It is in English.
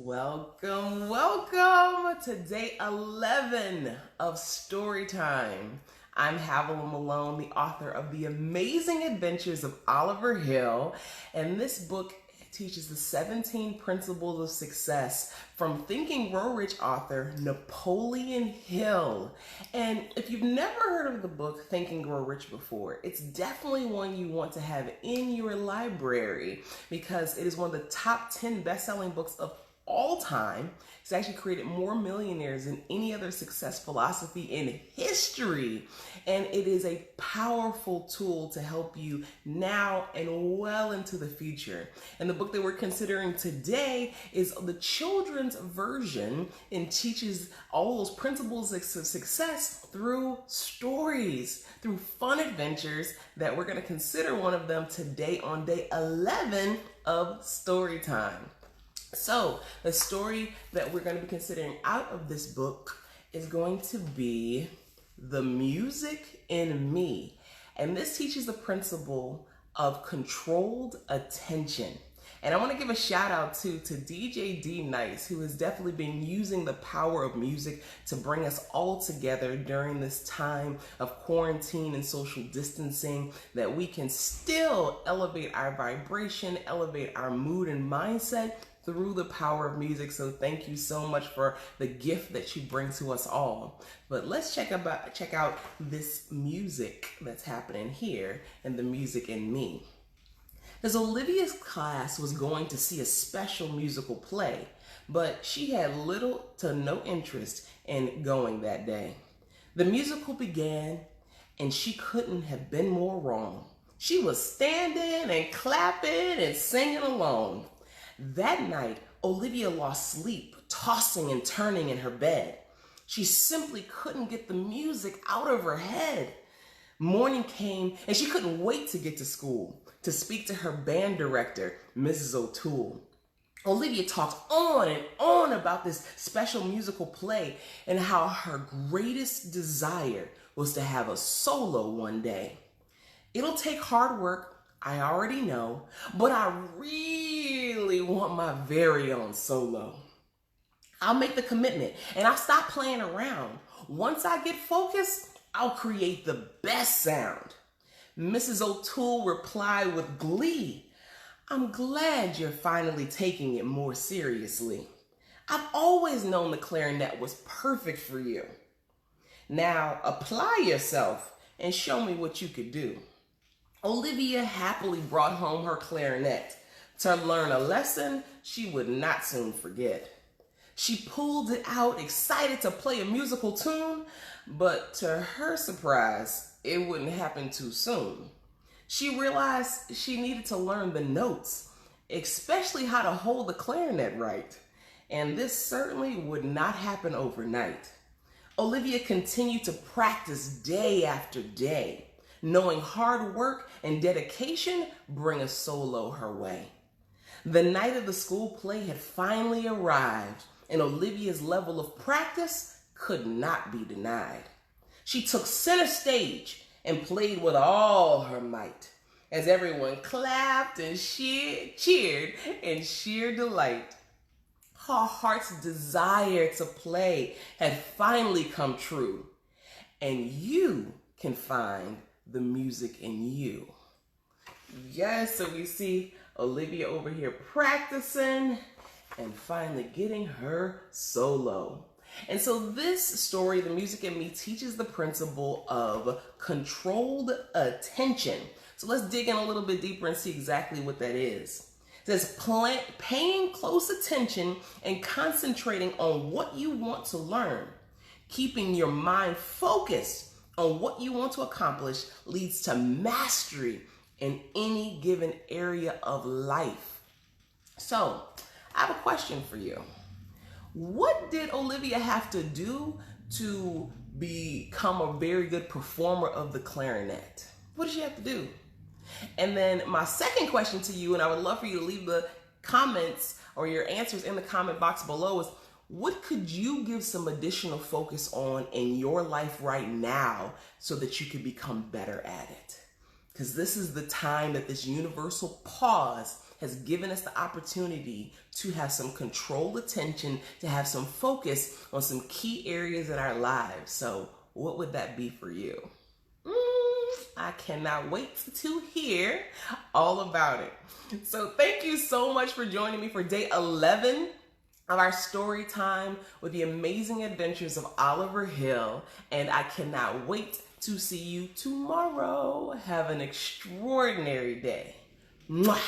Welcome to day 11 of Storytime. I'm Havilah Malone, the author of The Amazing Adventures of Oliver Hill, and this book teaches the 17 principles of success from Think and Grow Rich author Napoleon Hill. And if you've never heard of the book Think and Grow Rich before, it's definitely one you want to have in your library because it is one of the top 10 best-selling books of all time. It's actually created more millionaires than any other success philosophy in history. And it is a powerful tool to help you now and well into the future. And the book that we're considering today is the children's version and teaches all those principles of success through stories, through fun adventures that we're going to consider one of them today on day 11 of Storytime. So the story that we're going to be considering out of this book is going to be The Music in Me. And this teaches the principle of controlled attention. And I want to give a shout out to DJ D Nice, who has definitely been using the power of music to bring us all together during this time of quarantine and social distancing, that we can still elevate our vibration, elevate our mood and mindset through the power of music. So thank you so much for the gift that you bring to us all. But let's check out this music that's happening here and The Music in Me. Because Olivia's class was going to see a special musical play, but she had little to no interest in going that day. The musical began, and she couldn't have been more wrong. She was standing and clapping and singing along. That night, Olivia lost sleep, tossing and turning in her bed. She simply couldn't get the music out of her head. Morning came, and she couldn't wait to get to school to speak to her band director, Mrs. O'Toole. Olivia talked on and on about this special musical play and how her greatest desire was to have a solo one day. It'll take hard work, I already know, but I really want my very own solo. I'll make the commitment and I'll stop playing around. Once I get focused, I'll create the best sound. Mrs. O'Toole replied with glee, "I'm glad you're finally taking it more seriously. I've always known the clarinet was perfect for you. Now apply yourself and show me what you could do." Olivia happily brought home her clarinet to learn a lesson she would not soon forget. She pulled it out, excited to play a musical tune, but to her surprise, it wouldn't happen too soon. She realized she needed to learn the notes, especially how to hold the clarinet right, and this certainly would not happen overnight. Olivia continued to practice day after day, knowing hard work and dedication bring a solo her way. The night of the school play had finally arrived, and Olivia's level of practice could not be denied. She took center stage and played with all her might, as everyone clapped and cheered in sheer delight. Her heart's desire to play had finally come true, and you can find the music in you. Yes, so we see Olivia over here practicing and finally getting her solo. And so this story, The Music in Me, teaches the principle of controlled attention. So let's dig in a little bit deeper and see exactly what that is. It says paying close attention and concentrating on what you want to learn. Keeping your mind focused on what you want to accomplish leads to mastery in any given area of life. So I have a question for you. What did Olivia have to do to become a very good performer of the clarinet? What did she have to do? And then my second question to you, and I would love for you to leave the comments or your answers in the comment box below, is what could you give some additional focus on in your life right now so that you could become better at it? Because this is the time that this universal pause has given us the opportunity to have some controlled attention, to have some focus on some key areas in our lives. So what would that be for you? I cannot wait to hear all about it. So thank you so much for joining me for day 11 of our story time with the amazing adventures of Oliver Hill. And I cannot wait to see you tomorrow. Have an extraordinary day. Mwah!